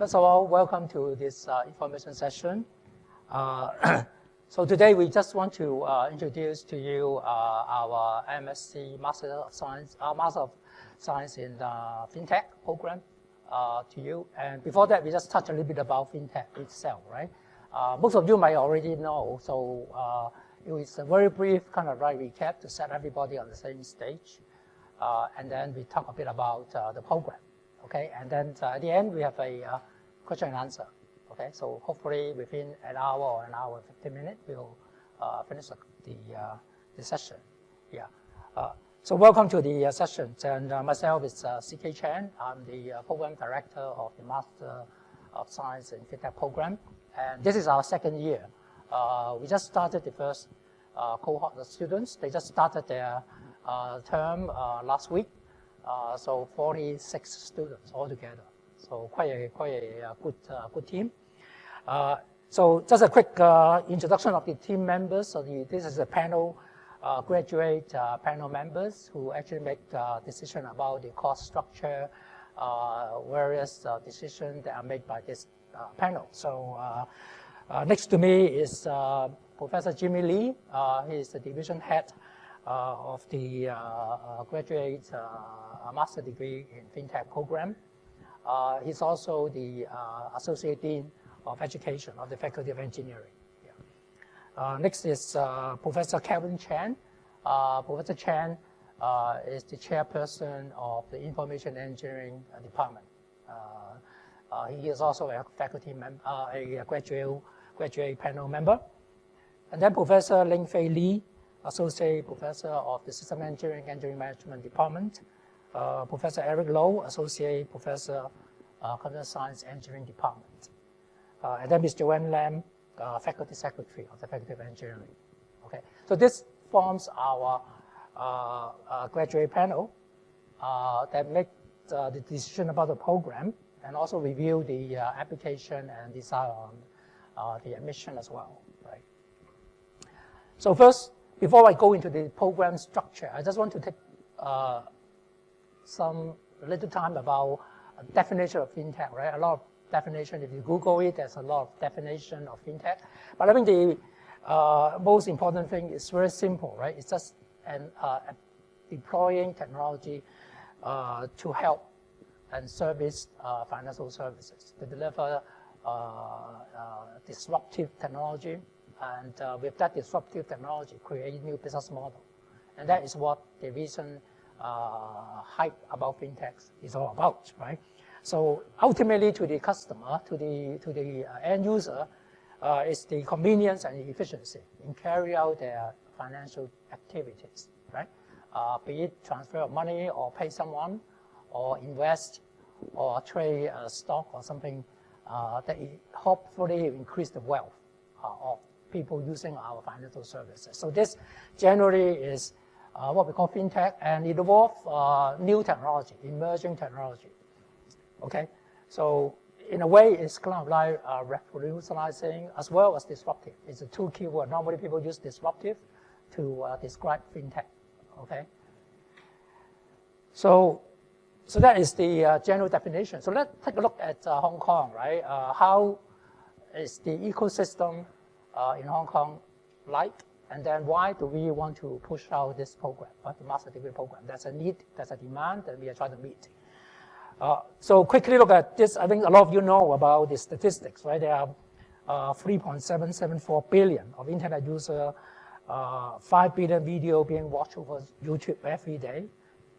First of all, welcome to this information session. So today we just want to introduce to you our MSc Master of Science in FinTech program to you. And before that, we just touch a little bit about FinTech itself, right? Most of you might already know, so it was a very brief kind of recap to set everybody on the same stage. And then we talk a bit about the program, okay? And then at the end, we have a question and answer, okay? So hopefully within an hour or an hour and 15 minutes, we'll finish the session. Yeah. So welcome to the session. And myself is C.K. Chen. I'm the program director of the Master of Science in FinTech program. And this is our second year. We just started the first cohort of students. They just started their term last week. So 46 students altogether. So quite a good team. So just a quick introduction of the team members. So this is a panel, graduate panel members who actually make decision about the cost structure, various decisions that are made by this panel. So next to me is Professor Jimmy Lee. He is the division head of the graduate master degree in FinTech program. He's also the Associate Dean of Education of the Faculty of Engineering. Yeah. Next is Professor Kevin Chen. Professor Chen is the chairperson of the Information Engineering Department. He is also a faculty member, a graduate panel member. And then Professor Ling Fei Li, Associate Professor of the System Engineering Management Department. Professor Eric Low, Associate Professor, Computer Science Engineering Department. And then Ms. Joanne Lam, Faculty Secretary of the Faculty of Engineering. Okay, so this forms our graduate panel that make the decision about the program and also review the application and decide on the admission as well, right? So first, before I go into the program structure, I just want to take some little time about a definition of FinTech, right? A lot of definition. If you Google it, there's a lot of definition of FinTech. But I think the most important thing is very simple, right? It's just deploying technology to help and service financial services, to deliver disruptive technology, and with that disruptive technology, create new business model. And that is what the recent hype about FinTechs is all about, right? So ultimately, to the customer, to the end user, is the convenience and the efficiency in carry out their financial activities, right? Be it transfer of money or pay someone, or invest, or trade a stock or something that hopefully increase the wealth of people using our financial services. So this generally is what we call FinTech, and it involves new technology, emerging technology. Okay, so in a way, it's kind of like revolutionizing as well as disruptive. It's a two key word. Normally, people use disruptive to describe FinTech. Okay, so that is the general definition. So let's take a look at Hong Kong, right? How is the ecosystem in Hong Kong like? And then why do we want to push out this program, the master degree program? There's a need, there's a demand that we are trying to meet. So quickly look at this. I think a lot of you know about the statistics, right? There are 3.774 billion of internet users, 5 billion video being watched over YouTube every day.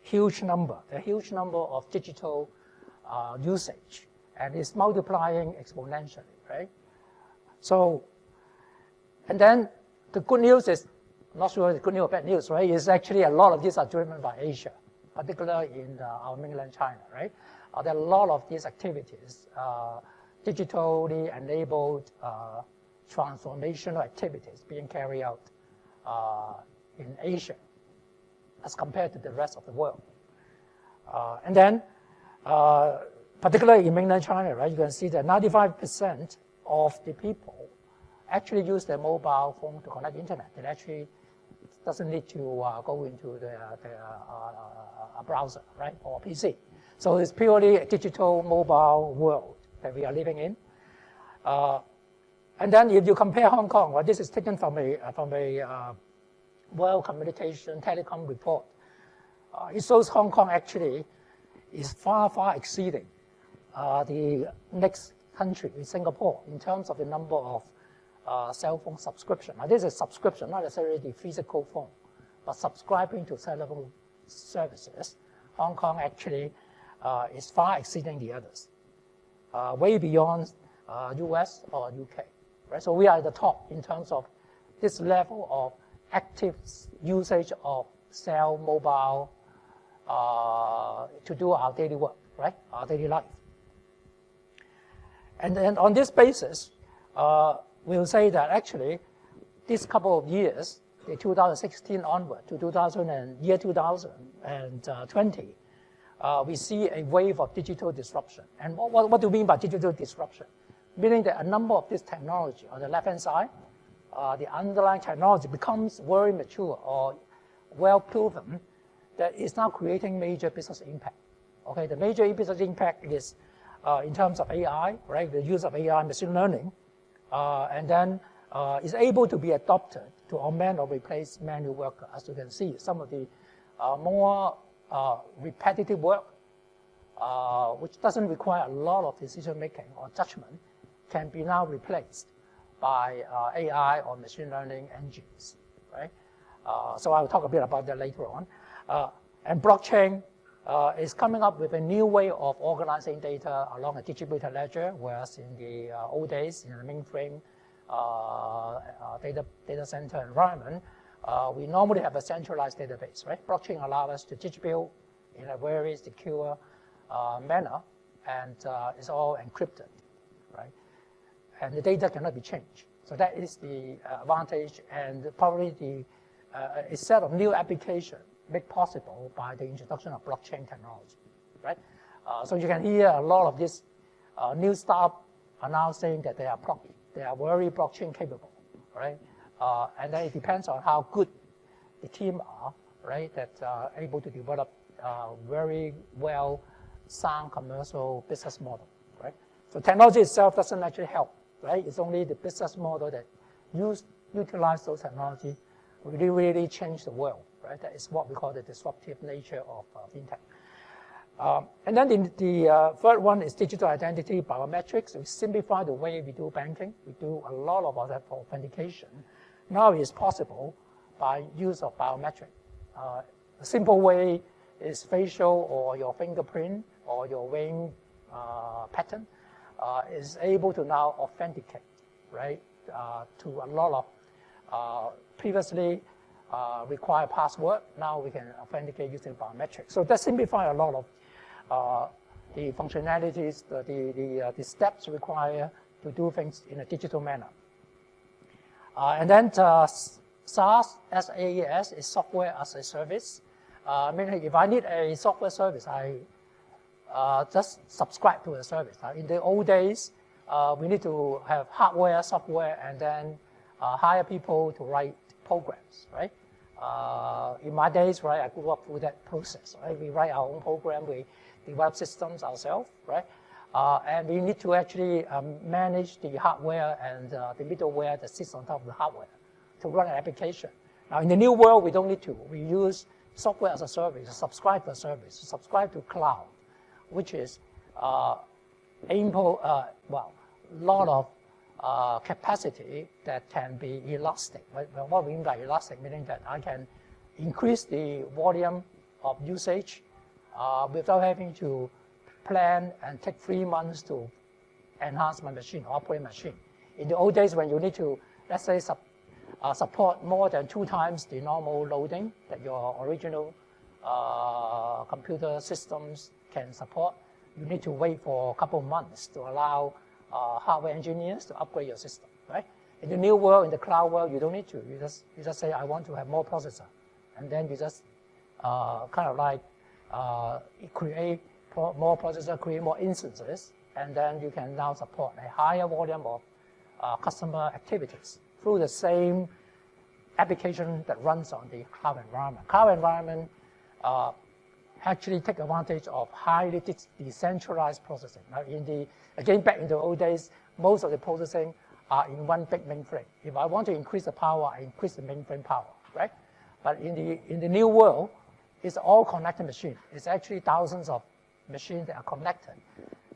Huge number, a huge number of digital usage, and it's multiplying exponentially, right? So, and then the good news is, I'm not sure it's good news or bad news, right? Is actually a lot of these are driven by Asia, particularly in our mainland China, right? There are a lot of these activities, digitally enabled transformational activities being carried out in Asia as compared to the rest of the world. And then, particularly in mainland China, right, you can see that 95% of the people actually use their mobile phone to connect to the internet. It actually doesn't need to go into a browser, right, or PC. So it's purely a digital mobile world. that we are living in. And then if you compare Hong Kong, well, this is taken from a World Communication Telecom report. It shows Hong Kong actually is far, far exceeding the next country, Singapore, in terms of the number of cell phone subscription. Now, this is subscription, not necessarily the physical phone, but subscribing to cell phone services. Hong Kong actually is far exceeding the others, way beyond US or UK. Right? So we are at the top in terms of this level of active usage of cell mobile to do our daily work, right? Our daily life. And then on this basis, we'll say that actually this couple of years, the 2016 onward to 2020, we see a wave of digital disruption. And what do we mean by digital disruption? Meaning that a number of this technology on the left-hand side, the underlying technology becomes very mature or well-proven that is now creating major business impact. Okay, the major business impact is in terms of AI, right? The use of AI, machine learning, and then is able to be adopted to augment or replace manual work. As you can see, some of the more repetitive work, which doesn't require a lot of decision making or judgment, can be now replaced by AI or machine learning engines, right? So I'll talk a bit about that later on. And blockchain is coming up with a new way of organizing data along a distributed ledger, whereas in the old days, in the mainframe data center environment, we normally have a centralized database, right? Blockchain allows us to distribute in a very secure manner, and it's all encrypted, right? And the data cannot be changed. So that is the advantage, and probably the a set of new applications made possible by the introduction of blockchain technology, right? So you can hear a lot of this new startup are now saying that they are very blockchain capable, right? And then it depends on how good the team are, right? That are able to develop very well sound commercial business model, right? So technology itself doesn't actually help, right? It's only the business model that utilize those technology really change the world, right? That is what we call the disruptive nature of fintech. And then the third one is digital identity biometrics. We simplify the way we do banking. We do a lot of that for authentication. Now it is possible by use of biometric. A simple way is facial or your fingerprint or your wing pattern is able to now authenticate, right, to a lot of previously required password. Now we can authenticate using biometrics. So that simplifies a lot of the functionalities, the steps required to do things in a digital manner. And then SaaS, SaaS is software as a service. Meaning if I need a software service, I just subscribe to a service. In the old days, we need to have hardware, software, and then hire people to write programs, right? In my days, right, I grew up through that process, right? We write our own program, we develop systems ourselves, right? And we need to actually manage the hardware and the middleware that sits on top of the hardware to run an application. Now, in the new world, we don't need to. We use software as a service, subscribe to a service, subscribe to cloud, which is a lot of capacity that can be elastic. What we mean by elastic, meaning that I can increase the volume of usage without having to plan and take 3 months to enhance my machine, operate machine. In the old days, when you need to, let's say, support more than 2 times the normal loading that your original computer systems can support, you need to wait for a couple of months to allow hardware engineers to upgrade your system, right? In the new world, in the cloud world, you don't need to. You just say, I want to have more processor. And then you just kind of like create more processor, create more instances, and then you can now support a higher volume of customer activities through the same application that runs on the cloud environment. Cloud environment actually take advantage of highly decentralized processing. Now, again, back in the old days, most of the processing are in one big mainframe. If I want to increase the power, I increase the mainframe power, right? But in the new world, it's all connected machine. It's actually thousands of machines that are connected.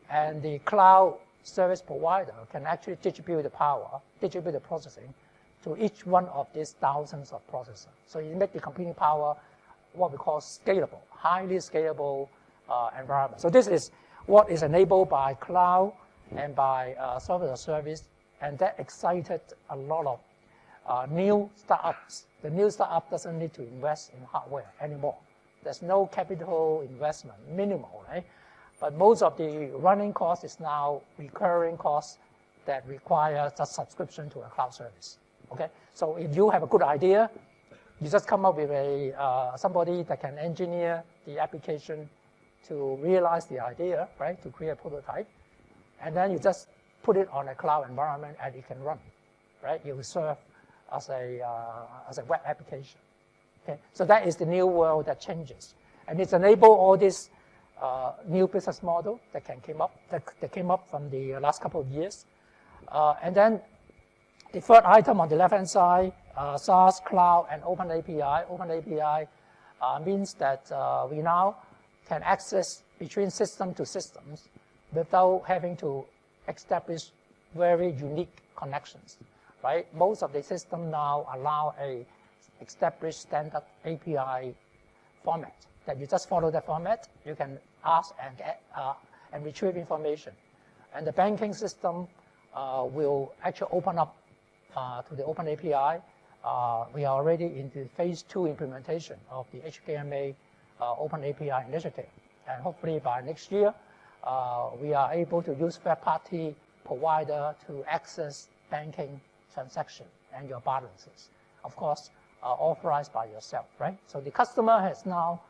And the cloud service provider can actually distribute the power, distribute the processing to each one of these thousands of processors. So you make the computing power what we call scalable, highly scalable environment. So this is what is enabled by cloud and by software as a service, and that excited a lot of new startups. The new startup doesn't need to invest in hardware anymore. There's no capital investment, minimal, right? But most of the running cost is now recurring costs that require just subscription to a cloud service. Okay, so if you have a good idea, you just come up with somebody that can engineer the application to realize the idea, right? To create a prototype, and then you just put it on a cloud environment and it can run, right? It will serve as a web application. Okay, so that is the new world that changes, and it's enabled all this new business model that came up from the last couple of years, and then the third item on the left-hand side, SaaS, cloud, and open API. Open API means that we now can access between system to systems without having to establish very unique connections, right? Most of the systems now allow a established standard API format that you just follow that format. You can ask and get and retrieve information, and the banking system will actually open up to the open API. We are already in the phase 2 implementation of the HKMA Open API initiative, and hopefully by next year, we are able to use third-party provider to access banking transaction and your balances. Of course, authorized by yourself, right? So the customer has now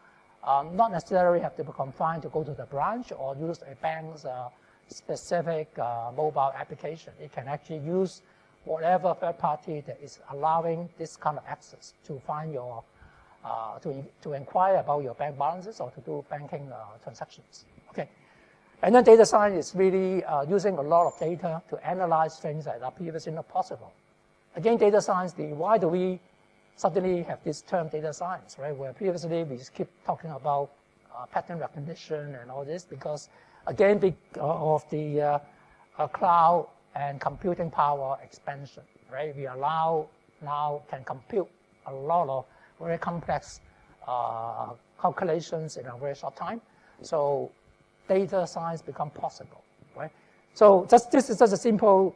not necessarily have to be confined to go to the branch or use a bank's specific mobile application. It can actually use whatever third party that is allowing this kind of access to find your, to inquire about your bank balances or to do banking transactions. Okay, and then data science is really using a lot of data to analyze things that are previously not possible. Again, data science, why do we suddenly have this term data science, right? Where previously we just keep talking about pattern recognition and all this, because again, of the cloud and computing power expansion, right? We now can compute a lot of very complex calculations in a very short time. So data science become possible, right? So this is just a simple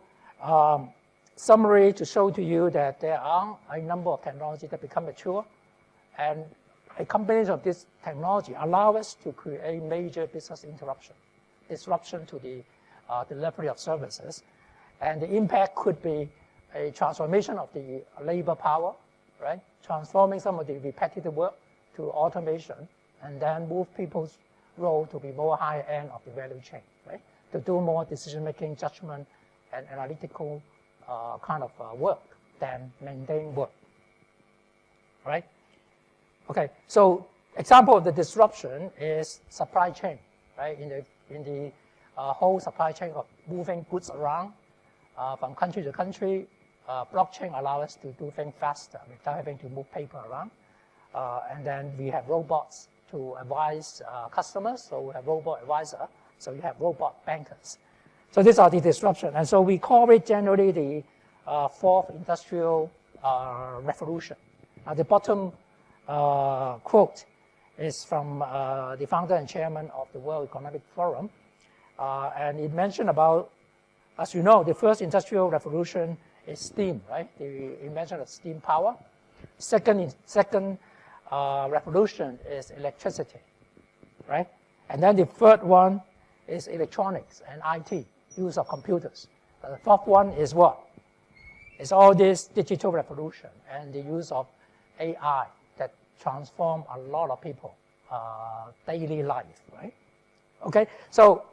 summary to show to you that there are a number of technologies that become mature, and a combination of this technology allow us to create major business disruption to the delivery of services. And the impact could be a transformation of the labor power, right? Transforming some of the repetitive work to automation, and then move people's role to be more high end of the value chain, right? To do more decision-making, judgment, and analytical kind of work than mundane work, right? Okay, so example of the disruption is supply chain, right? In the whole supply chain of moving goods around from country to country, blockchain allows us to do things faster without having to move paper around. And then we have robots to advise customers, so we have robot advisor, so you have robot bankers. So these are the disruption, and so we call it generally the fourth industrial revolution. The bottom quote is from the founder and chairman of the World Economic Forum, and it mentioned about, as you know, the first industrial revolution is steam, right? The invention of steam power. Second revolution is electricity, right? And then the third one is electronics and IT, use of computers. The fourth one is what? It's all this digital revolution and the use of AI that transform a lot of people daily life, right? Okay, so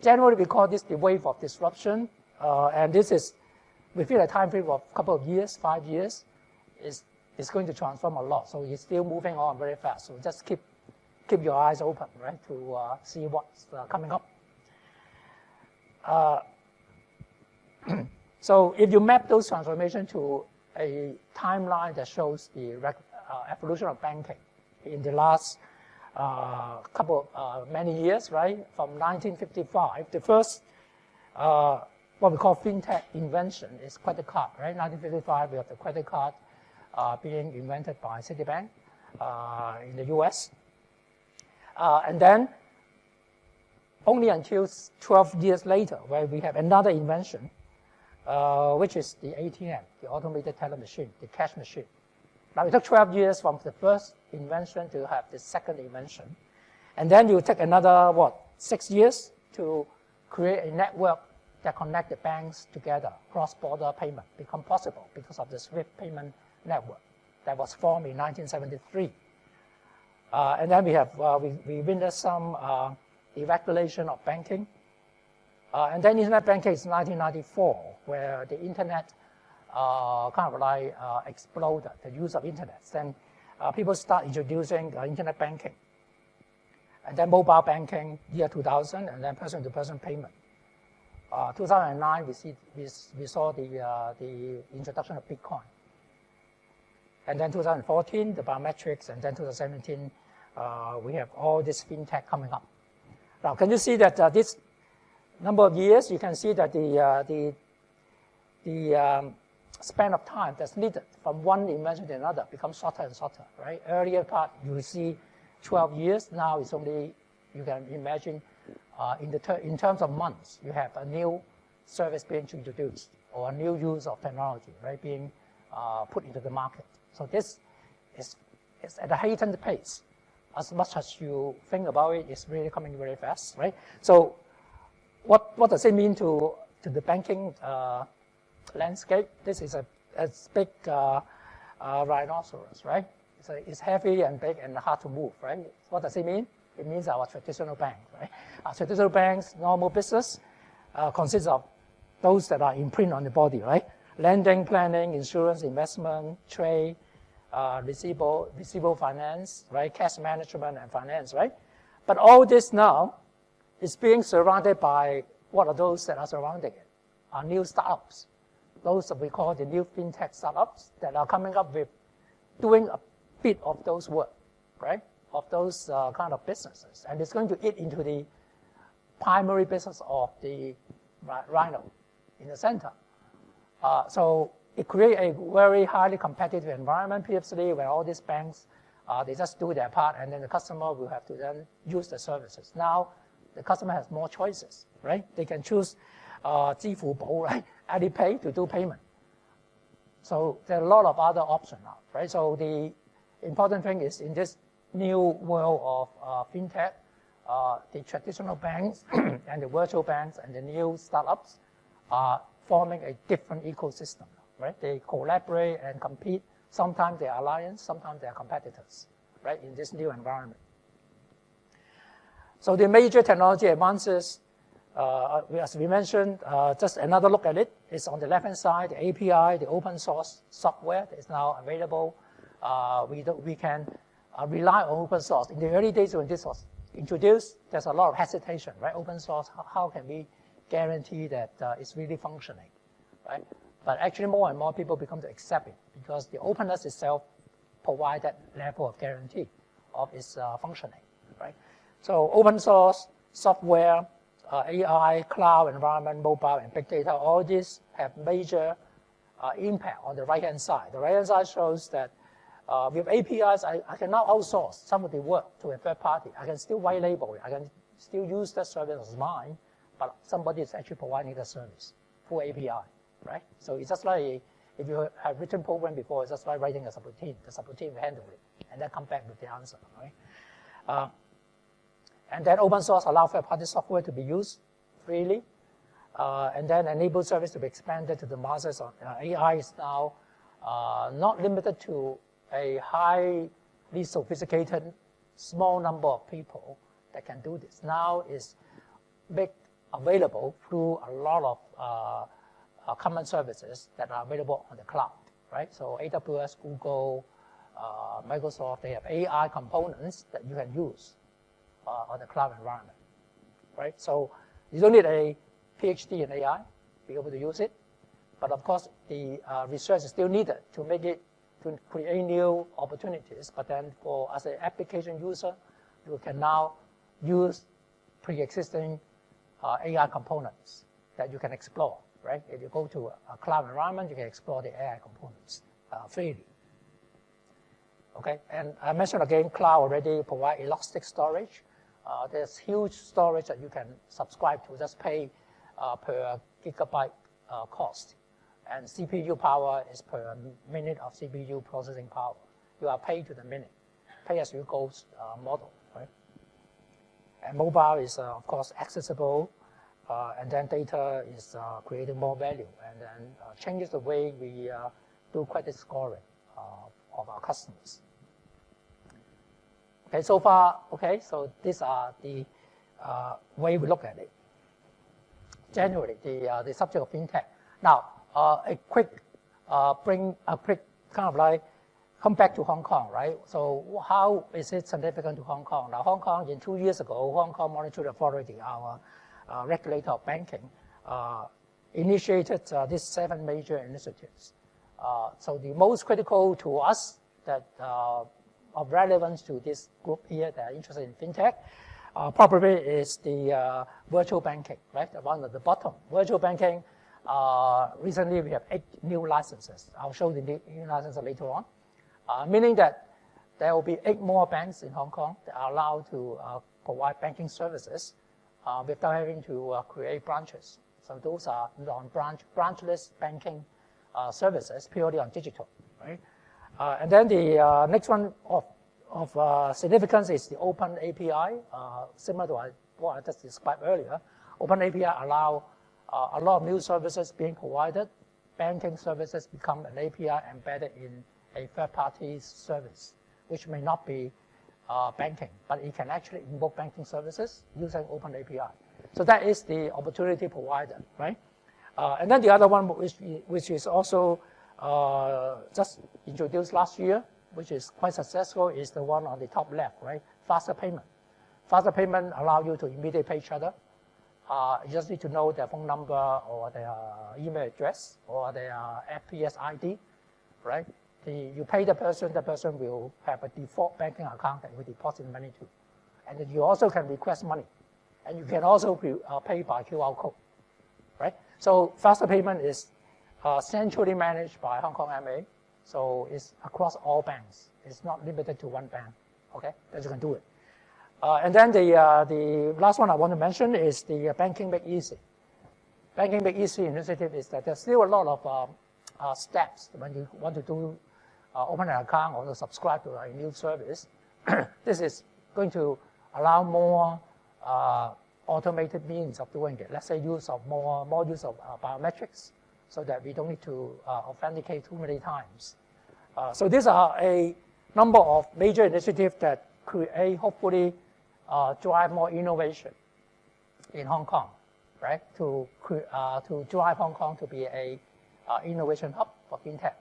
generally we call this the wave of disruption, and this is within a time frame of a couple of years, 5 years, is going to transform a lot. So it's still moving on very fast. So just keep keep your eyes open, right, to see what's coming up. So if you map those transformations to a timeline that shows the evolution of banking in the last many years, right? From 1955, the first what we call fintech invention is credit card, right? 1955, we have the credit card being invented by Citibank in the US. And then only until 12 years later, where we have another invention, which is the ATM, the automated teller machine, the cash machine. Now, it took 12 years from the first invention to have the second invention. And then you take another, 6 years to create a network that connects the banks together. Cross-border payment become possible because of the SWIFT payment network that was formed in 1973. And then we have, we witnessed some deregulation of banking. And then internet banking is 1994, where the internet exploded, the use of internet. Then people start introducing internet banking. And then mobile banking, year 2000, and then person-to-person payment. 2009, we saw the introduction of Bitcoin. And then 2014, the biometrics, and then 2017, we have all this fintech coming up. Now, can you see that this number of years, you can see that the span of time that's needed from one invention to another becomes shorter and shorter, right? Earlier part, you see 12 years. Now it's only, you can imagine, in terms of months, you have a new service being introduced or a new use of technology, right, being put into the market. So this is at a heightened pace. As much as you think about it, it's really coming very fast, right? So what does it mean to the banking landscape? This is a big rhinoceros, right? It's heavy and big and hard to move, right? What does it mean? It means our traditional bank, right? Our traditional banks, normal business, consists of those that are imprint on the body, right? Lending, planning, insurance, investment, trade, receivable finance, right? Cash management and finance, right? But all this now is being surrounded by what are those that are surrounding it? Are new startups. Those that we call the new fintech startups that are coming up with doing a bit of those work, right? Of those kind of businesses. And it's going to eat into the primary business of the rhino in the center. So it creates a very highly competitive environment previously where all these banks, they just do their part and then the customer will have to then use the services. Now, the customer has more choices, right? They can choose Zhifubou, right? Alipay to do payment. So there are a lot of other options now, right? So the important thing is in this new world of fintech, the traditional banks and the virtual banks and the new startups are forming a different ecosystem, right? They collaborate and compete. Sometimes they are alliance, sometimes they are competitors, right? In this new environment. So the major technology advances, as we mentioned, just another look at it is on the left-hand side, the API, the open source software that is now available. We can rely on open source. In the early days when this was introduced, there's a lot of hesitation, right? Open source, how can we guarantee that it's really functioning, right? But actually more and more people become to accept it because the openness itself provides that level of guarantee of its functioning, right? So open source, software, AI, cloud environment, mobile, and big data, all these have major impact on the right-hand side. The right-hand side shows that with APIs, I can now outsource some of the work to a third party. I can still white label it. I can still use that service as mine, but somebody is actually providing the service through API, right? So it's just like if you have written program before, it's just like writing a subroutine. The subroutine will handle it, and then come back with the answer, right? And then open source allows third-party software to be used freely, and then enable service to be expanded to the masses. AI is now not limited to a highly sophisticated small number of people that can do this. Now it's made available through a lot of common services that are available on the cloud, right? So AWS, Google, Microsoft, they have AI components that you can use on the cloud environment, right? So you don't need a PhD in AI to be able to use it. But of course, the research is still needed to make it, to create new opportunities. But then as an application user, you can now use pre-existing AI components that you can explore, right? If you go to a cloud environment, you can explore the AI components freely. Okay, and I mentioned again, cloud already provide elastic storage. There's huge storage that you can subscribe to, just pay per gigabyte cost. And CPU power is per minute of CPU processing power. You are paid to the minute, pay as you go model, right? And mobile is, of course, accessible, and then data is creating more value, and then changes the way we do credit scoring of our customers. Okay, so far, okay, so these are the way we look at it. Generally, the subject of fintech. Now, a quick kind of like come back to Hong Kong, right? So how is it significant to Hong Kong? Now, Hong Kong, 2 years ago, Hong Kong Monetary Authority, our regulator of banking, initiated these 7 major initiatives. So the most critical to us that of relevance to this group here that are interested in fintech probably is the virtual banking, right? The one at the bottom. Virtual banking, recently we have 8 new licenses. I'll show the new licenses later on. Meaning that there will be 8 more banks in Hong Kong that are allowed to provide banking services without having to create branches. So those are branchless banking services, purely on digital, right? And then the next one of significance is the Open API, similar to what I just described earlier. Open API allow a lot of new services being provided. Banking services become an API embedded in a third-party service, which may not be banking, but it can actually invoke banking services using Open API. So that is the opportunity provided, right? And then the other one, which is also just introduced last year, which is quite successful, is the one on the top left, right? Faster payment. Faster payment allow you to immediately pay each other. You just need to know their phone number or their email address or their FPS ID, right? You pay the person will have a default banking account that you deposit money to. And then you also can request money. And you can also pay by QR code, right? So faster payment is centrally managed by Hong Kong MA. So it's across all banks. It's not limited to one bank, okay? That you can do it. And then the last one I want to mention is the Banking Make Easy. Banking Make Easy initiative is that there's still a lot of steps when you want to do open an account or to subscribe to a new service. This is going to allow more automated means of doing it. Let's say use of more use of biometrics, so that we don't need to authenticate too many times. So these are a number of major initiatives that create, hopefully, drive more innovation in Hong Kong, right? To drive Hong Kong to be a innovation hub for fintech.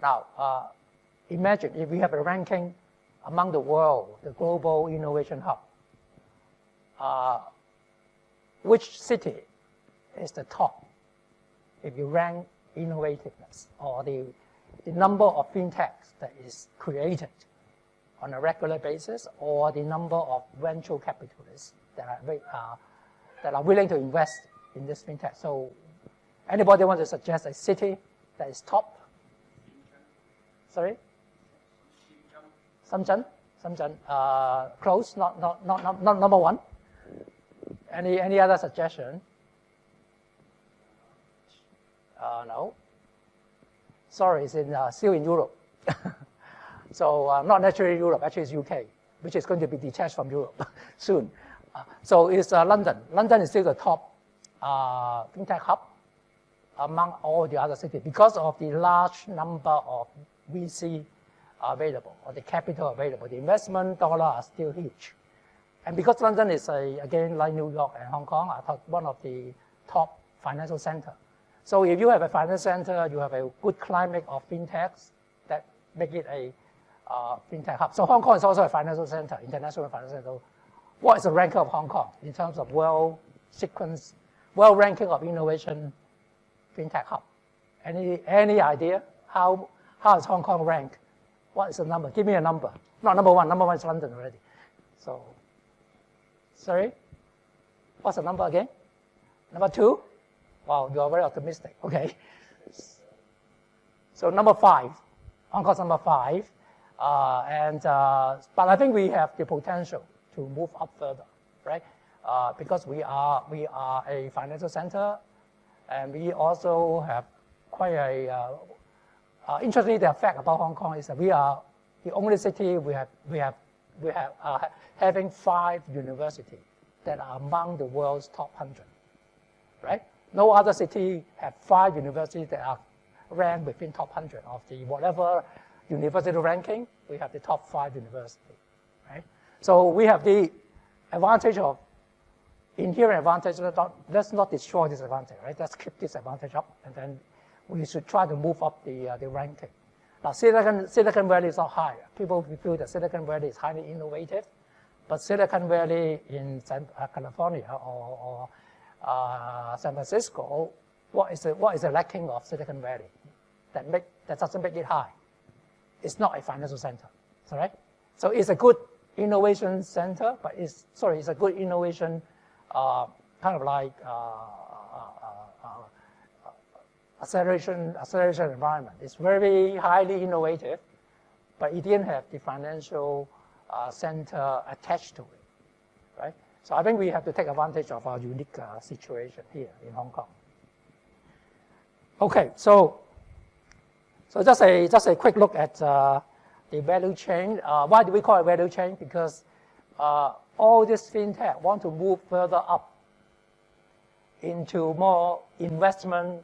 Now, imagine if we have a ranking among the world, the global innovation hub. Which city is the top if you rank innovativeness or the number of fintechs that is created on a regular basis, or the number of venture capitalists that are willing to invest in this fintech? So anybody want to suggest a city that is top? Sorry? Shenzhen. Close, not number one. Any other suggestion? No. Sorry, it's still in Europe. So not naturally Europe, actually it's UK, which is going to be detached from Europe soon. So it's London. London is still the top fintech hub among all the other cities because of the large number of VC available, or the capital available. The investment dollar are still huge. And because London is, again, like New York and Hong Kong, I thought one of the top financial center. So if you have a financial center, you have a good climate of fintechs that make it a fintech hub. So Hong Kong is also a financial center, international financial center. What is the rank of Hong Kong in terms of world ranking of innovation fintech hub? Any idea? How is Hong Kong ranked? What is the number? Give me a number. Not number one. Number one is London already. So, sorry? What's the number again? Number 2? Wow, you are very optimistic. Okay. So number 5. Hong Kong's number 5. But I think we have the potential to move up further, right? Because we are a financial center, and we also have quite a interestingly, the fact about Hong Kong is that we are the only city we have having 5 universities that are among the world's top 100, right? No other city have 5 universities that are ranked within top 100 of the whatever university ranking. We have the top 5 universities, right? So we have the advantage of inherent advantage. Let's not destroy this advantage, right? Let's keep this advantage up, and then we should try to move up the ranking. Now, Silicon Valley is not high. People feel that Silicon Valley is highly innovative, but Silicon Valley in California or San Francisco, what is the lacking of Silicon Valley that doesn't make it high? It's not a financial center, right? So it's a good innovation center, but it's a good innovation kind of like acceleration environment. It's very highly innovative, but it didn't have the financial center attached to it, right? So I think we have to take advantage of our unique situation here in Hong Kong. Okay, so just a quick look at the value chain. Why do we call it value chain? Because all this fintech want to move further up into more investment,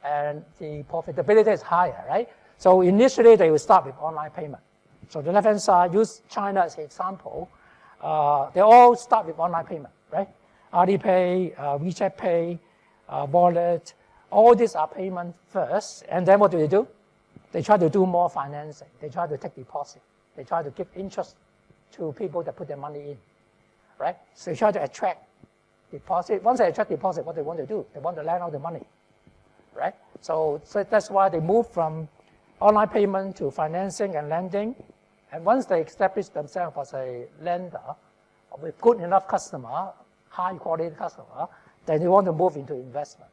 and the profitability is higher, right? So initially they will start with online payment. So the left-hand side, use China as an example. They all start with online payment, right? Alipay, WeChat Pay, wallet, all these are payment first. And then what do? They try to do more financing. They try to take deposit. They try to give interest to people that put their money in, right? So they try to attract deposit. Once they attract deposit, what they want to do? They want to lend out the money, right? So that's why they move from online payment to financing and lending. And once they establish themselves as a lender with good enough customer, high quality customer, then they want to move into investment.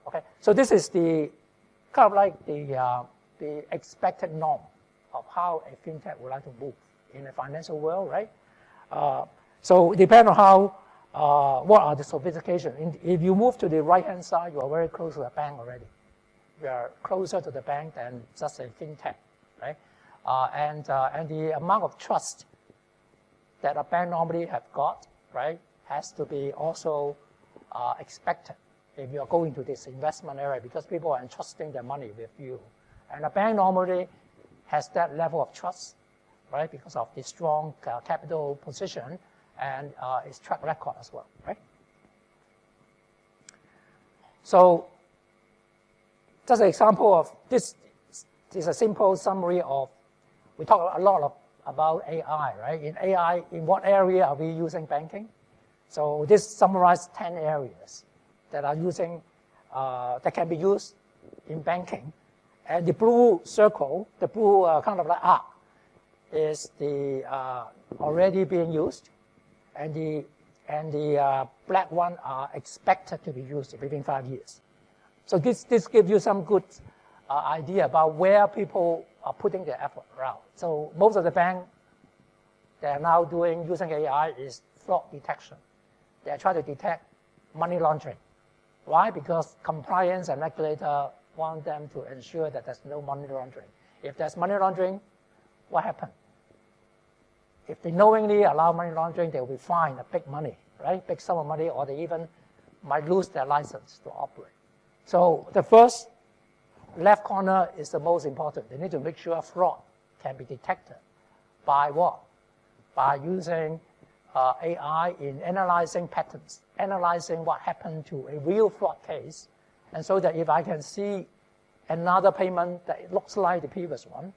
Okay, so this is the kind of like the expected norm of how a fintech would like to move in a financial world, right? So depending on how what are the sophistication. If you move to the right-hand side, you are very close to the bank already. You are closer to the bank than just a fintech, right? And the amount of trust that a bank normally have got, right, has to be also expected if you are going to this investment area, because people are entrusting their money with you. And a bank normally has that level of trust, right, because of the strong capital position and its track record as well, right? So just an example of this is a simple summary of, we talk a lot about AI, right? In AI, in what area are we using banking? So this summarizes 10 areas that are using, that can be used in banking. And the blue circle, the blue kind of like arc, is the already being used, and the black one are expected to be used within 5 years. So this gives you some good idea about where people are putting their effort around. So most of the banks that are now using AI is fraud detection. They are trying to detect money laundering. Why? Because compliance and regulator want them to ensure that there's no money laundering. If there's money laundering, what happens? If they knowingly allow money laundering, they will be fined a big money, right? Big sum of money, or they even might lose their license to operate. So the first left corner is the most important. They need to make sure fraud can be detected by what? By using AI in analyzing patterns, analyzing what happened to a real fraud case, and so that if I can see another payment that looks like the previous one,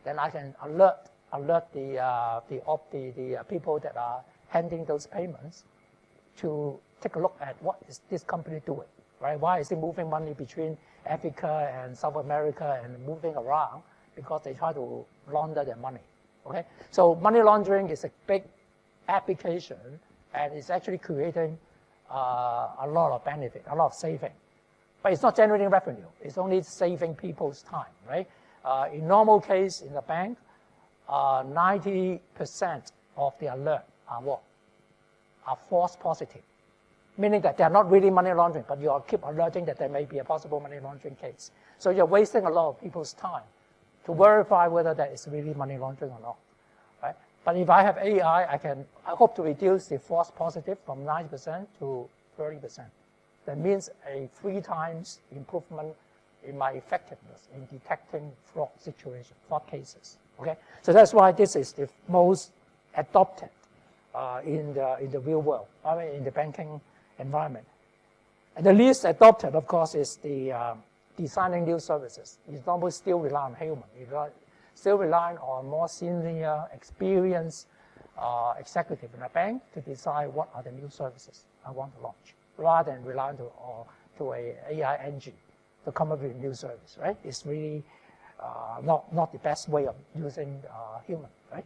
then I can alert the people that are handling those payments to take a look at what is this company doing, right? Why is it moving money between Africa and South America and moving around? Because they try to launder their money, okay? So money laundering is a big application, and it's actually creating a lot of benefit, a lot of saving. But it's not generating revenue. It's only saving people's time, right? In normal case in the bank, 90% of the alert are what? Are false positive, meaning that they're not really money laundering, but you keep alerting that there may be a possible money laundering case. So you're wasting a lot of people's time to verify whether that is really money laundering or not, right? But if I have AI, I hope to reduce the false positive from 90% to 30%. That means a 3 times improvement in my effectiveness in detecting fraud situations, fraud cases. Okay, so that's why this is the most adopted in the real world, I mean in the banking environment. And the least adopted, of course, is the designing new services. It's almost still rely on human. It's still relying on more senior, experienced executive in a bank to decide what are the new services I want to launch, rather than relying to an AI engine to come up with a new service, right? It's really not the best way of using human, right?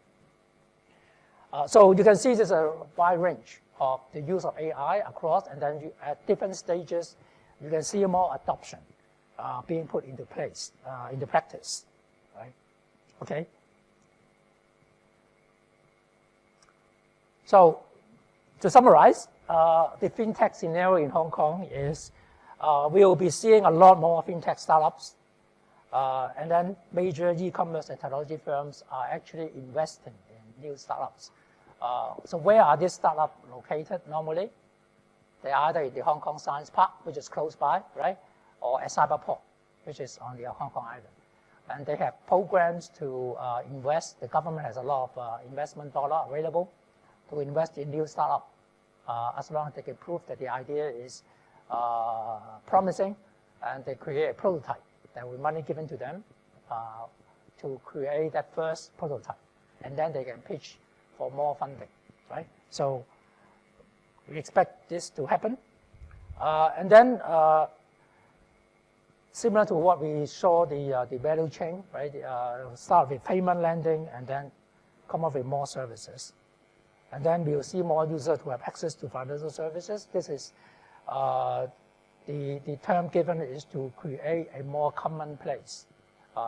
So you can see there's a wide range of the use of AI across, and then at different stages, you can see more adoption being put into place, into practice, right? Okay. So to summarize, the fintech scenario in Hong Kong is we will be seeing a lot more fintech startups, and then major e-commerce and technology firms are actually investing in new startups. So where are these startups located normally? They are either in the Hong Kong Science Park, which is close by, right? Or at Cyberport, which is on the Hong Kong Island. And they have programs to invest. The government has a lot of investment dollar available to invest in new startups, as long as they can prove that the idea is promising, and they create a prototype. There will be money given to them to create that first prototype, and then they can pitch for more funding, right? So we expect this to happen. And then similar to what we saw the value chain, right? Start with payment lending and then come up with more services. And then we will see more users who have access to financial services. This is the term given is to create a more common place.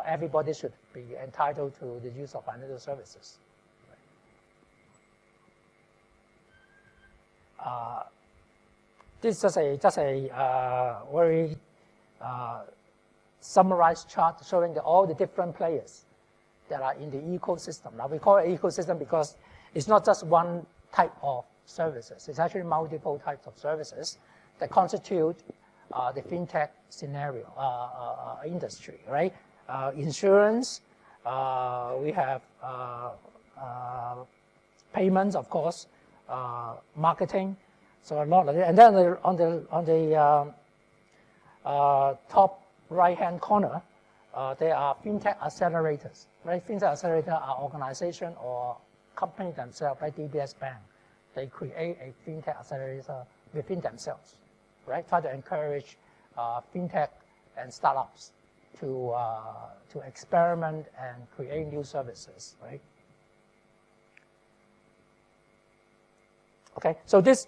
Everybody should be entitled to the use of financial services. This is just a very summarized chart showing all the different players that are in the ecosystem. Now we call it ecosystem because it's not just one type of services. It's actually multiple types of services that constitute the fintech scenario industry, right? Insurance, we have payments, of course, marketing, so a lot of it. And then on the top right-hand corner, there are fintech accelerators, right? Fintech accelerators are organization or company themselves, like DBS Bank. They create a fintech accelerator within themselves, right? Try to encourage fintech and startups to experiment and create new services, right? Okay, so this,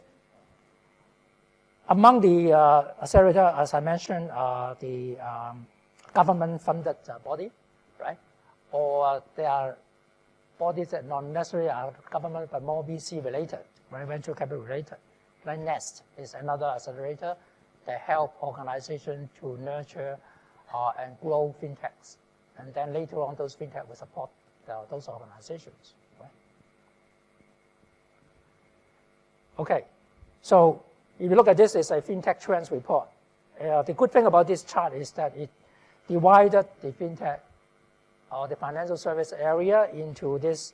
among the accelerator, as I mentioned, the government-funded body, right? Or there are bodies that not necessarily are government, but more VC-related, right? Venture capital-related. Like Nest is another accelerator that help organizations to nurture and grow fintechs. And then later on, those fintech will support those organizations, right? Okay, so if you look at this, it's a fintech trends report. The good thing about this chart is that it divided the fintech or the financial service area into these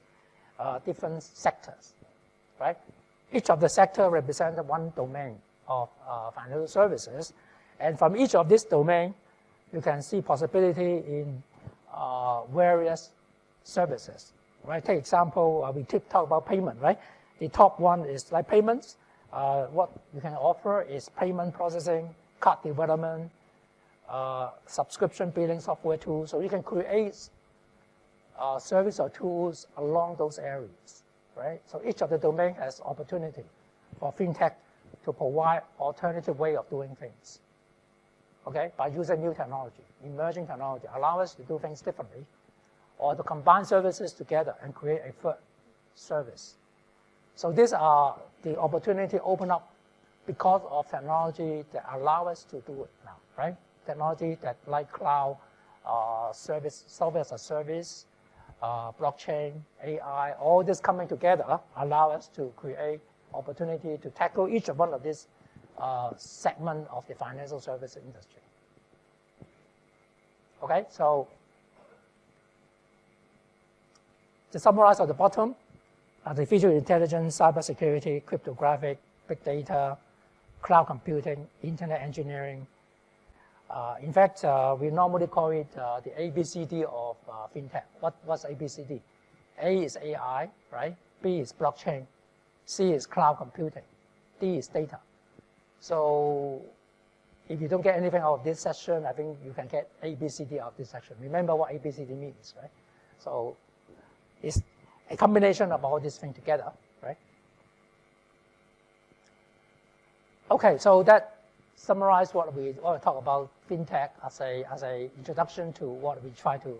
different sectors, right? Each of the sector represents one domain of financial services, and from each of this domain, you can see possibility in various services, right? Take example, we talk about payment, right? The top one is like payments. What you can offer is payment processing, card development, subscription billing software tools. So you can create service or tools along those areas, right? So each of the domain has opportunity for fintech to provide alternative way of doing things, okay? By using new technology, emerging technology, allow us to do things differently, or to combine services together and create a third service. So these are the opportunity open up because of technology that allow us to do it now, right? Technology that like cloud, service, software as a service, blockchain, AI, all this coming together allow us to create opportunity to tackle each of one of these segment of the financial service industry. Okay, so to summarize at the bottom, artificial intelligence, cybersecurity, cryptographic, big data, cloud computing, internet engineering. In fact, we normally call it the ABCD of fintech. What's ABCD? A is AI, right? B is blockchain. C is cloud computing. D is data. So if you don't get anything out of this session, I think you can get ABCD out of this section. Remember what ABCD means, right? So it's a combination of all these things together, right? Okay, so that summarizes what we want to talk about fintech as a introduction to what we try to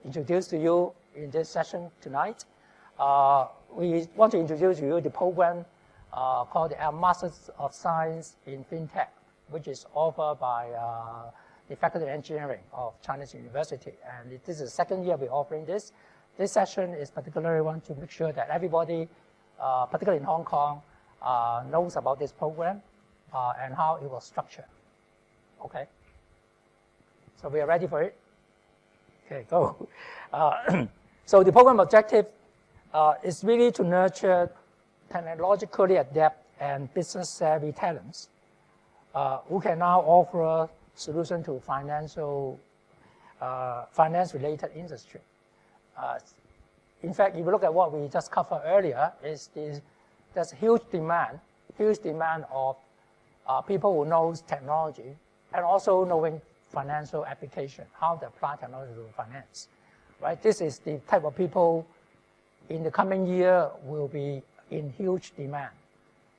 introduce to you in this session tonight. We want to introduce to you the program called the Masters of Science in FinTech, which is offered by the Faculty of Engineering of Chinese University. And this is the second year we're offering this. This session is particularly want to make sure that everybody, particularly in Hong Kong, knows about this program and how it was structured. Okay? So we are ready for it? Okay, go. So the program objective is really to nurture technologically adept and business-savvy talents who can now offer solutions to finance-related industry. In fact, if you look at what we just covered earlier, there's huge demand of people who knows technology and also knowing financial application, how to apply technology to finance. Right? This is the type of people in the coming year will be in huge demand.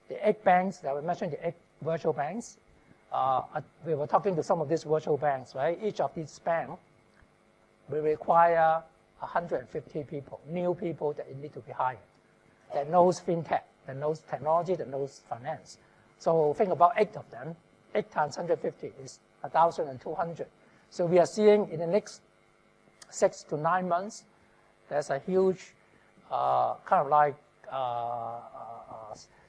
The 8 banks that we mentioned, the 8 virtual banks, we were talking to some of these virtual banks, right? Each of these banks will require 150 people, new people that need to be hired, that knows fintech, that knows technology, that knows finance. So think about 8 of them. 8 times 150 is 1,200. So we are seeing in the next 6 to 9 months, there's a huge kind of like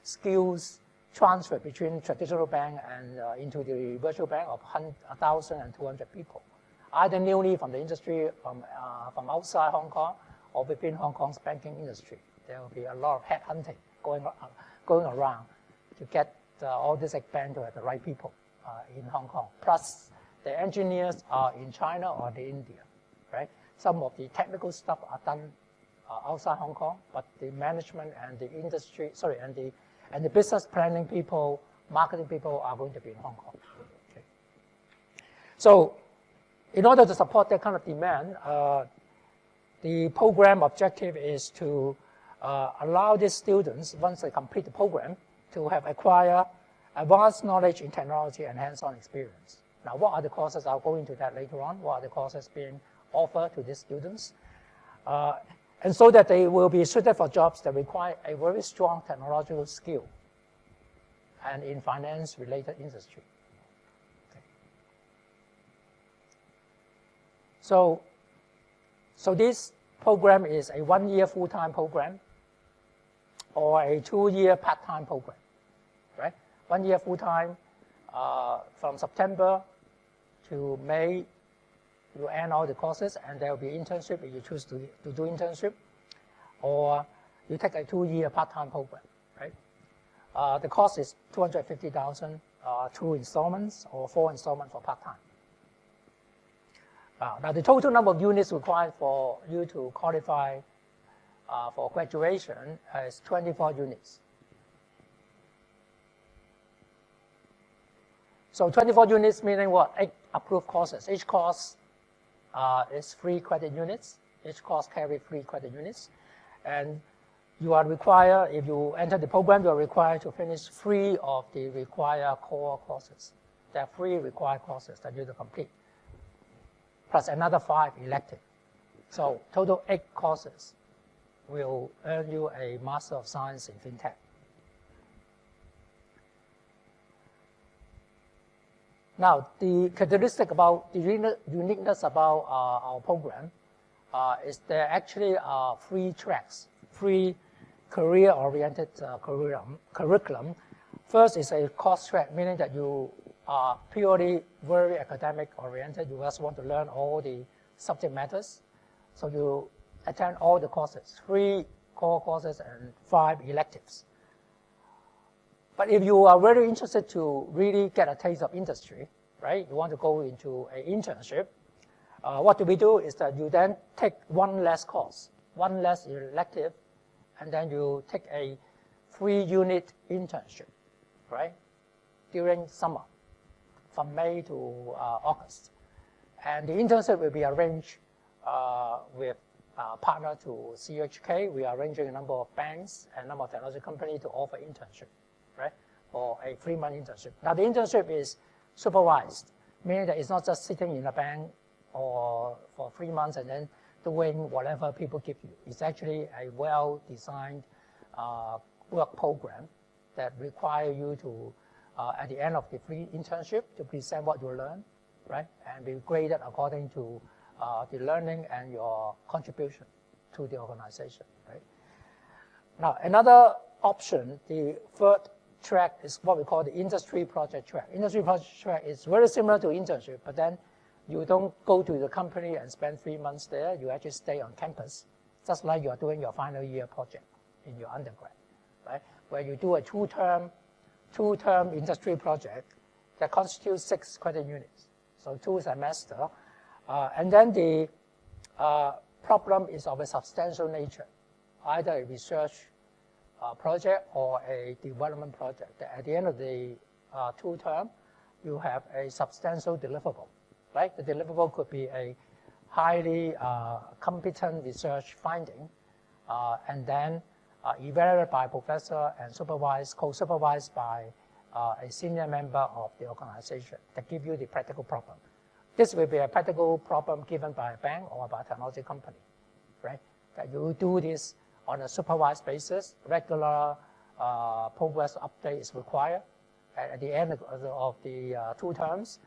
skills transfer between traditional bank and into the virtual bank of 1,200 people, either newly from the industry, from outside Hong Kong, or within Hong Kong's banking industry. There will be a lot of headhunting going around to get all these banks to have the right people in Hong Kong. Plus, the engineers are in China or in India, right? Some of the technical stuff are done outside Hong Kong, but the management and the industry, and the business planning people, marketing people are going to be in Hong Kong. Okay. So, in order to support that kind of demand, the program objective is to allow these students, once they complete the program, to have acquire advanced knowledge in technology and hands-on experience. Now, what are the courses? I'll go into that later on. What are the courses being offered to these students? And so that they will be suited for jobs that require a very strong technological skill and in finance-related industry. Okay. So this program is a 1-year full-time program or a 2-year part-time program, right? 1 year full-time from September to May. You end all the courses, and there will be internship if you choose to do internship, or you take a 2-year part-time program, right? The cost is $250,000, 2 installments or 4 installments for part-time. Now, the total number of units required for you to qualify for graduation is 24 units. So 24 units meaning what? 8 approved courses. Each course is 3 credit units. Each course carries 3 credit units. And you are required, if you enter the program, you are required to finish 3 of the required core courses. There are 3 required courses that you have to complete, plus another 5 elective. So total 8 courses will earn you a Master of Science in FinTech. Now, the characteristic about, the uniqueness about our program is there actually are 3 tracks, 3 career-oriented curriculum. First is a course track, meaning that you are purely very academic-oriented. You just want to learn all the subject matters. So you attend all the courses, 3 core courses and 5 electives. But if you are very interested to really get a taste of industry, right, you want to go into an internship, what do we do is that you then take 1 less course, 1 less elective, and then you take a 3-unit internship, right, during summer, from May to August. And the internship will be arranged with partner to CUHK. We are arranging a number of banks and a number of technology companies to offer internship, right, for a 3-month internship. Now, the internship is supervised, meaning that it's not just sitting in a bank or for 3 months and then doing whatever people give you. It's actually a well-designed work program that requires you to, at the end of the free internship, to present what you learned, right, and be graded according to the learning and your contribution to the organization, right? Now, another option, the 3rd track is what we call the industry project track. Industry project track is very similar to internship, but then you don't go to the company and spend 3 months there. You actually stay on campus, just like you are doing your final year project in your undergrad, right? Where you do a 2-term industry project that constitutes 6 credit units, so 2 semesters. And then the problem is of a substantial nature, either a research project or a development project. At the end of the 2 terms, you have a substantial deliverable, right? The deliverable could be a highly competent research finding, and then evaluated by a professor and co-supervised by a senior member of the organization that give you the practical problem. This will be a practical problem given by a bank or by a technology company, right? That you do this on a supervised basis. Regular progress update is required. At the end of the 2 terms,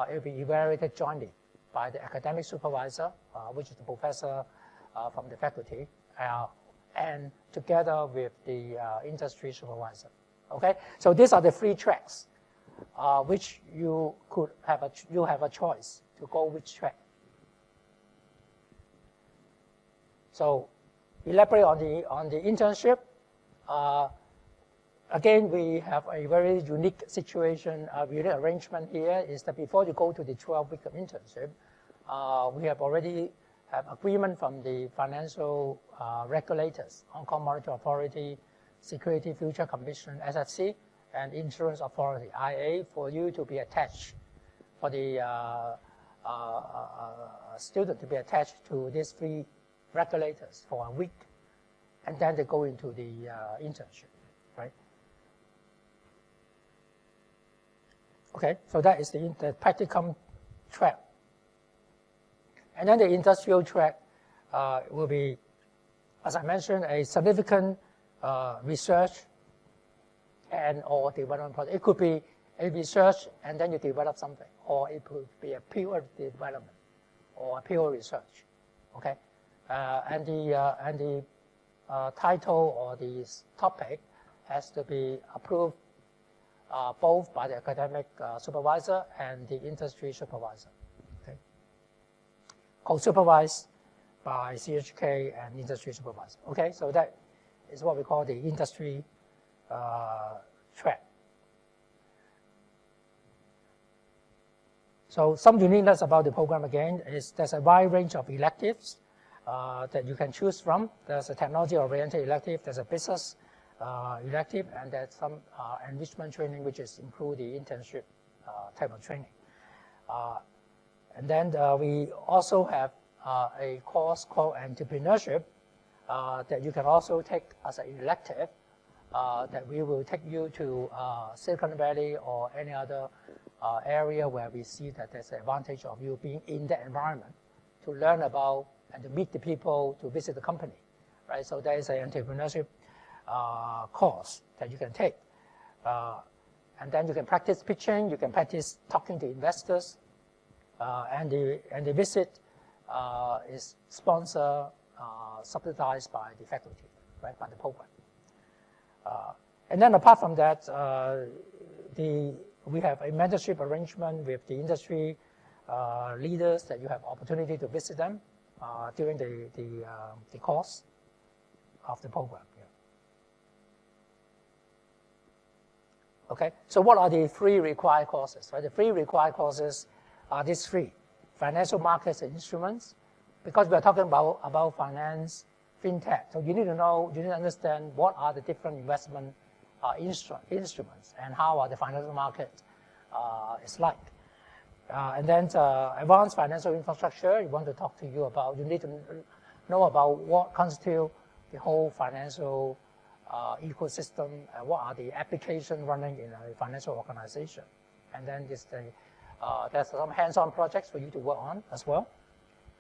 it will be evaluated jointly by the academic supervisor, which is the professor from the faculty, and together with the industry supervisor. Okay, so these are the 3 tracks, which you could have a choice to go which track. So, elaborate on the internship. Again, we have a very unique situation, unique arrangement here is that before you go to the 12 weeks of internship, we have already have agreement from the financial regulators, Hong Kong Monetary Authority, Security Future Commission, SFC, and Insurance Authority, IA, for you to be attached, for the student to be attached to these 3 regulators for a week, and then they go into the internship, right? Okay, so that is the practicum track. And then the industrial track will be, as I mentioned, a significant research and or development project. It could be a research and then you develop something, or it could be a pure development or a pure research. Okay, and the title or the topic has to be approved both by the academic supervisor and the industry supervisor. Okay, co-supervised by CHK and industry supervisor. Okay, so that is what we call the industry track. So some uniqueness about the program again is there's a wide range of electives that you can choose from. There's a technology-oriented elective, there's a business elective, and there's some enrichment training, which is include the internship type of training. And then we also have a course called entrepreneurship that you can also take as an elective that we will take you to Silicon Valley or any other area where we see that there's an advantage of you being in that environment to learn about and to meet the people, to visit the company, right? So there is an entrepreneurship course that you can take. And then you can practice pitching, you can practice talking to investors, and the visit is sponsored, subsidized by the faculty, right, by the program. And then apart from that, we have a mentorship arrangement with the industry leaders that you have opportunity to visit them during the course of the program. Yeah. Okay, so what are the 3 required courses? Right? The 3 required courses are these 3: financial markets and instruments, because we are talking about finance, fintech. So you need to know, you need to understand what are the different investment instruments and how are the financial market is like. And then advanced financial infrastructure, we want to talk to you about, you need to know about what constitutes the whole financial ecosystem, and what are the applications running in a financial organization. And then there's some hands-on projects for you to work on as well.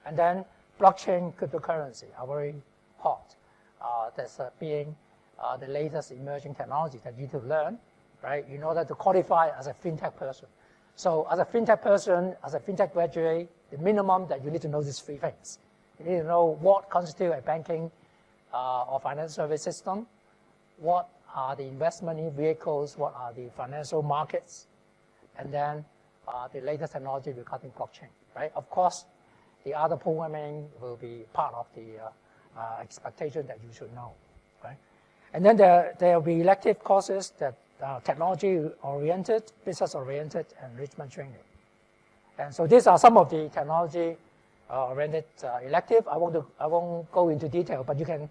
And then blockchain cryptocurrency are very hot. That's being the latest emerging technology that you need to learn, right, in order to qualify as a fintech person. So as a fintech person, as a fintech graduate, the minimum that you need to know these 3 things. You need to know what constitutes a banking or financial service system, what are the investment vehicles, what are the financial markets, and then the latest technology regarding blockchain, right? Of course, the other programming will be part of the expectation that you should know, right? And then there will be elective courses that are technology-oriented, business-oriented, and enrichment training. And so these are some of the technology-oriented elective. I won't go into detail, but you can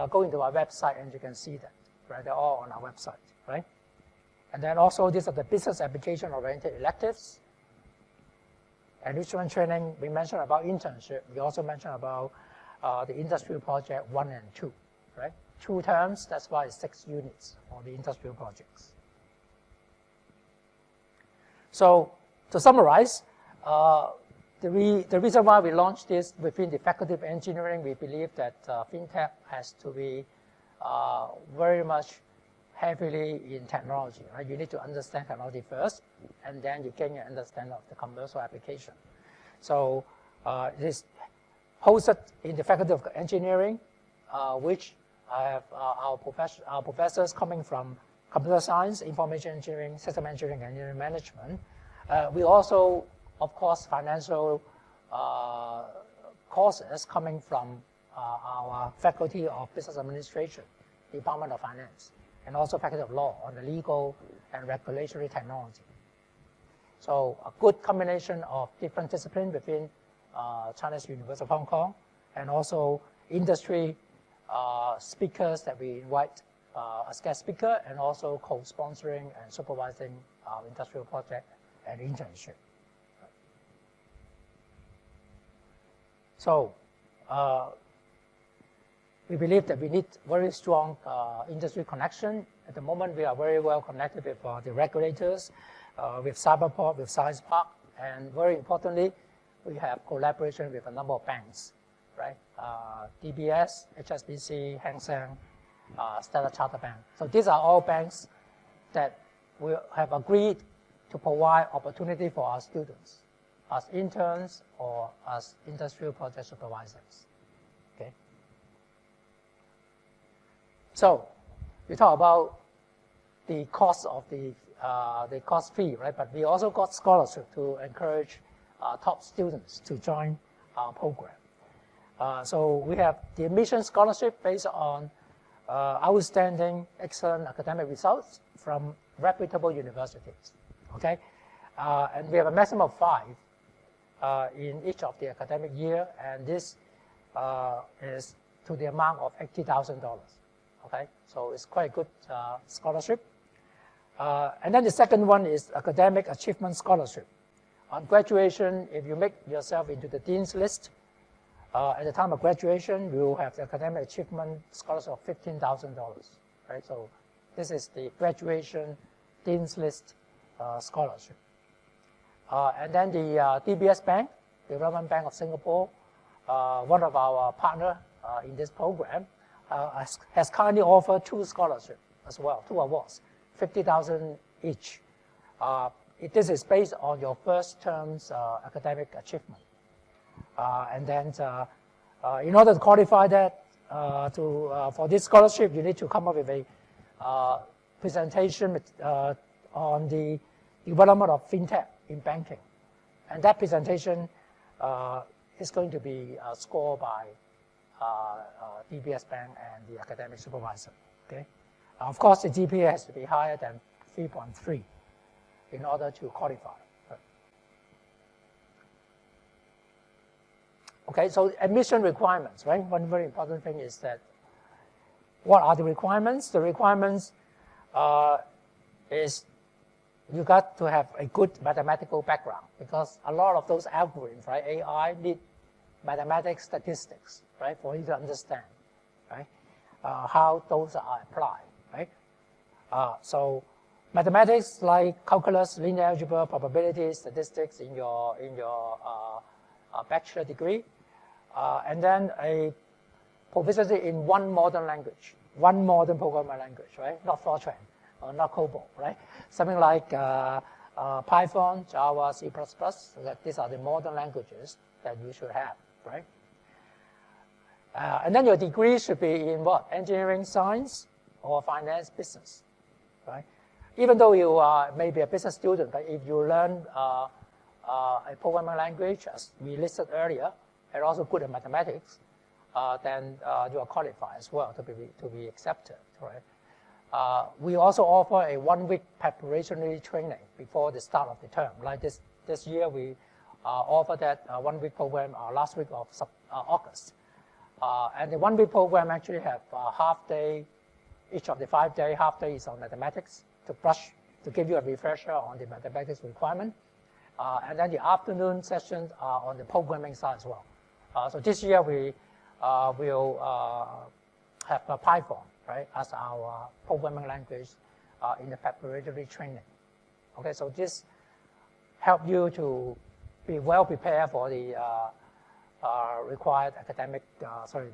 go into our website and you can see that, right? They're all on our website, right? And then also these are the business application-oriented electives. Enrichment training, we mentioned about internship. We also mentioned about the industrial project 1 and 2, right? 2 terms, that's why it's 6 units for the industrial projects. So to summarize, the reason why we launched this within the Faculty of Engineering, we believe that FinTech has to be very much heavily in technology, right? You need to understand technology first, and then you gain an understanding of the commercial application. So it is hosted in the Faculty of Engineering, which I have our professors coming from computer science, information engineering, system engineering, and engineering management. We also, of course, financial courses coming from our Faculty of Business Administration, Department of Finance, and also Faculty of Law on the legal and regulatory technology. So a good combination of different disciplines within Chinese University of Hong Kong, and also industry speakers that we invite as guest speaker, and also co-sponsoring and supervising our industrial project and internship. So we believe that we need very strong industry connection. At the moment, we are very well connected with the regulators, with Cyberport, with Science Park, and very importantly, we have collaboration with a number of banks, right? DBS, HSBC, Hang Seng, Standard Chartered Bank. So these are all banks that we have agreed to provide opportunity for our students as interns or as industrial project supervisors. Okay. So we talk about the cost of the cost fee, right? But we also got scholarship to encourage top students to join our program. So we have the admission scholarship based on outstanding, excellent academic results from reputable universities. Okay, and we have a maximum of 5 in each of the academic year, and this is to the amount of $80,000. Okay, so it's quite a good scholarship. And then the second one is Academic Achievement Scholarship. On graduation, if you make yourself into the Dean's List, at the time of graduation, you will have the Academic Achievement Scholarship of $15,000. Right, so this is the graduation Dean's List scholarship. And then the DBS Bank, the Development Bank of Singapore, one of our partners in this program, has kindly offered 2 scholarships as well, 2 awards, $50,000 each. This is based on your first term's academic achievement. And then in order to qualify that, for this scholarship, you need to come up with a presentation on the development of fintech in banking. And that presentation is going to be scored by DBS Bank and the academic supervisor. Okay? Of course, the GPA has to be higher than 3.3 in order to qualify. Okay, so admission requirements, right? One very important thing is that what are the requirements? The requirements is you got to have a good mathematical background, because a lot of those algorithms, right, AI need mathematics, statistics, right, for you to understand, right, how those are applied, right? So mathematics like calculus, linear algebra, probability, statistics in your bachelor degree, and then a proficiency in one modern language, one modern programming language, right? Not Fortran or not COBOL, right? Something like Python, Java, C++. These are the modern languages that you should have, right? And then your degree should be in what? Engineering, science, or finance, business, right? Even though you are maybe a business student, but if you learn a programming language, as we listed earlier, and also good at mathematics, then you are qualified as well to be accepted, right? We also offer a 1-week preparatory training before the start of the term. Like this year, we offer that 1-week program last week of August. And the 1-week program actually have half day, each of the 5 days, half day is on mathematics to give you a refresher on the mathematics requirement. And then the afternoon sessions are on the programming side as well. So this year we will have Python, right, as our programming language in the preparatory training. Okay, so this help you to be well prepared for the required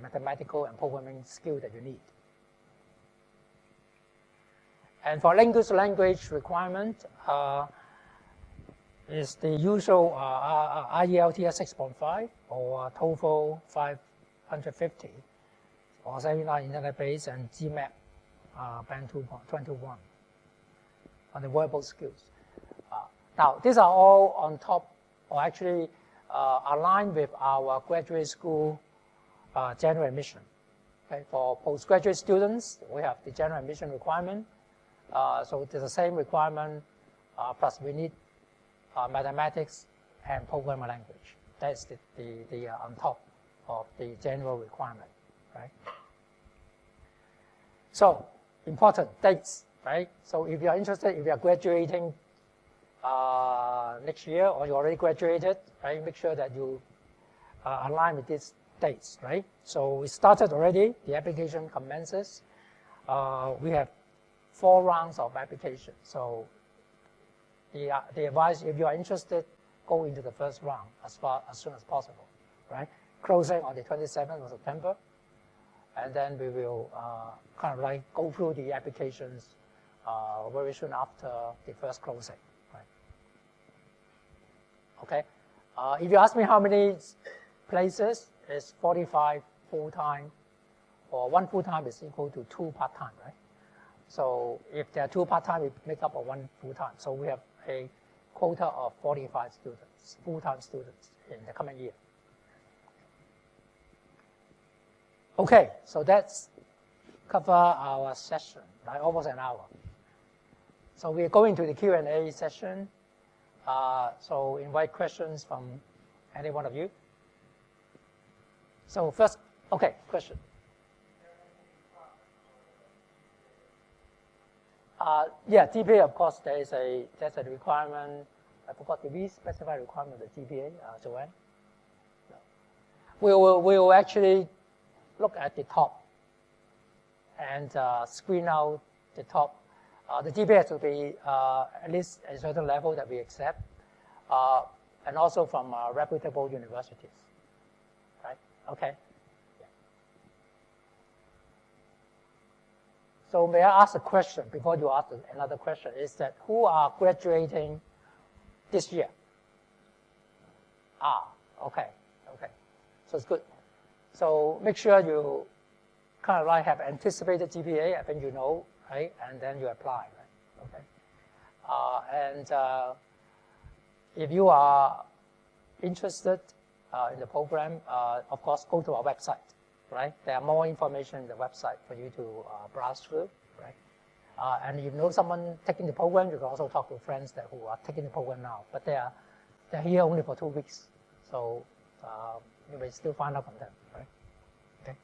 mathematical and programming skill that you need. And for language requirement, is the usual IELTS 6.5 or TOEFL 550 or seminar internet base and GMAT band 2.21 on the verbal skills. Now, these are all on top, or actually aligned with our graduate school general admission. Okay, for postgraduate students, we have the general admission requirement. So there's the same requirement, plus we need mathematics and programming language. That's the on top of the general requirement, right? So important dates, right? So if you are interested, if you are graduating next year or you already graduated, right? Make sure that you align with these dates, right? So we started already. The application commences. We have 4 rounds of application. So the advice, if you are interested, go into the first round as soon as possible, right? Closing on the 27th of September, and then we will kind of like go through the applications very soon after the first closing, right? Okay. If you ask me how many places, it's 45 full-time, or 1 full-time is equal to 2 part-time, right? So if there are 2 part-time, we make up 1 full-time. So we have a quota of 45 students, full-time students in the coming year. Okay, so that's cover our session, like almost an hour. So we're going to the Q&A session. So invite questions from any one of you. So first, okay, question. Yeah, GPA, of course, there's a requirement. I forgot, did we specify requirement of the GPA, Joanne? No. We will actually look at the top and screen out the top. The GPA has to be at least a certain level that we accept, and also from reputable universities, right? Okay. So may I ask a question before you ask another question, is that who are graduating this year? Okay. So it's good. So make sure you kind of like have anticipated GPA, I think you know, right? And then you apply, right? Okay. If you are interested in the program, of course, go to our website. Right? There are more information in the website for you to browse through, right? And if you know someone taking the program, you can also talk to friends who are taking the program now. But they're here only for 2 weeks, so you may still find out from them, right? Okay.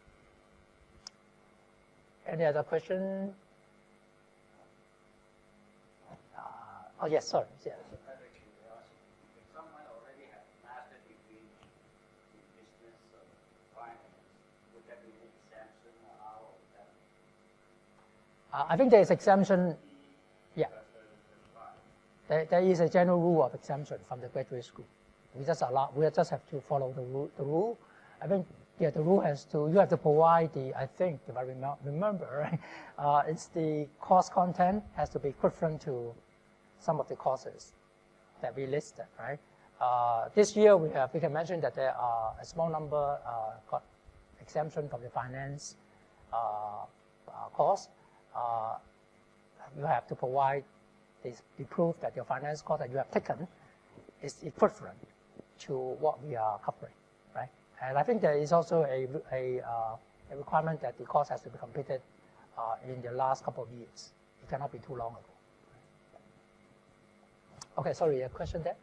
Any other question? Oh yes, sorry. Yeah. I think there is exemption. Yeah, there is a general rule of exemption from the graduate school. We just have to follow the rule. I think the rule has to. You have to provide I think if I remember, right, it's the course content has to be equivalent to some of the courses that we listed, right? This year we can mention that there are a small number got exemption from the finance course. You have to provide the proof that your finance course that you have taken is equivalent to what we are covering, right? And I think there is also a requirement that the course has to be completed in the last couple of years. It cannot be too long ago. Okay, sorry, a question there?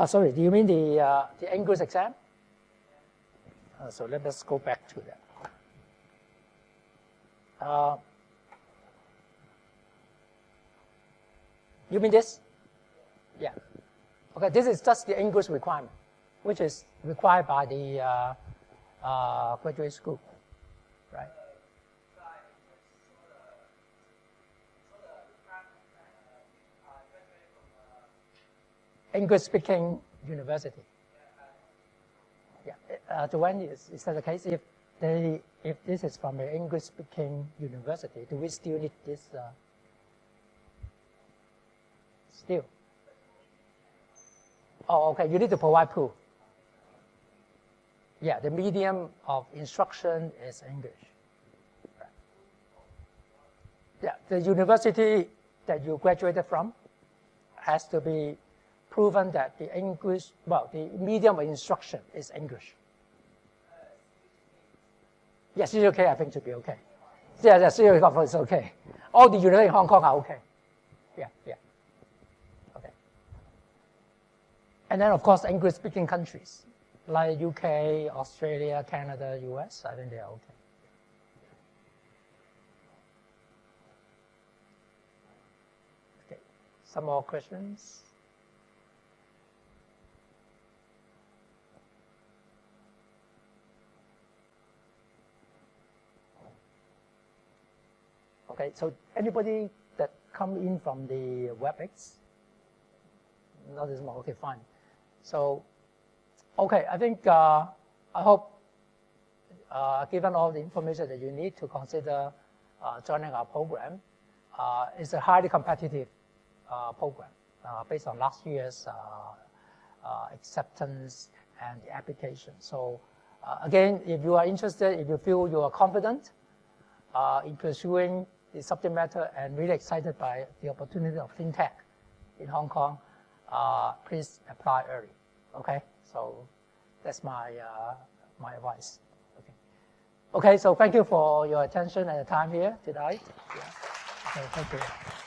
Sorry, do you mean the English exam? So let us go back to that. You mean this? Yeah. Okay, this is just the English requirement, which is required by the graduate school, right? English-speaking university. Yeah, Joanne, is that the case? If this is from an English-speaking university, do we still need this? Still. Oh, okay. You need to provide proof. Yeah, the medium of instruction is English. Yeah, the university that you graduated from has to be proven that the medium of instruction is English. Yes, it's okay. I think it should be okay. Yeah, CUK is okay. All the universities in Hong Kong are okay. Yeah. Okay. And then, of course, English-speaking countries like UK, Australia, Canada, US, I think they are okay. Okay. Some more questions? Okay, so anybody that come in from the WebEx? Not this one. Okay, fine. So, okay, I think I hope given all the information that you need to consider joining our program, it's a highly competitive program based on last year's acceptance and the application. So, again, if you are interested, if you feel you are confident in pursuing the subject matter and really excited by the opportunity of FinTech in Hong Kong, please apply early. Okay, so that's my my advice. Okay, so thank you for your attention and the time here tonight. Yeah. Okay, thank you.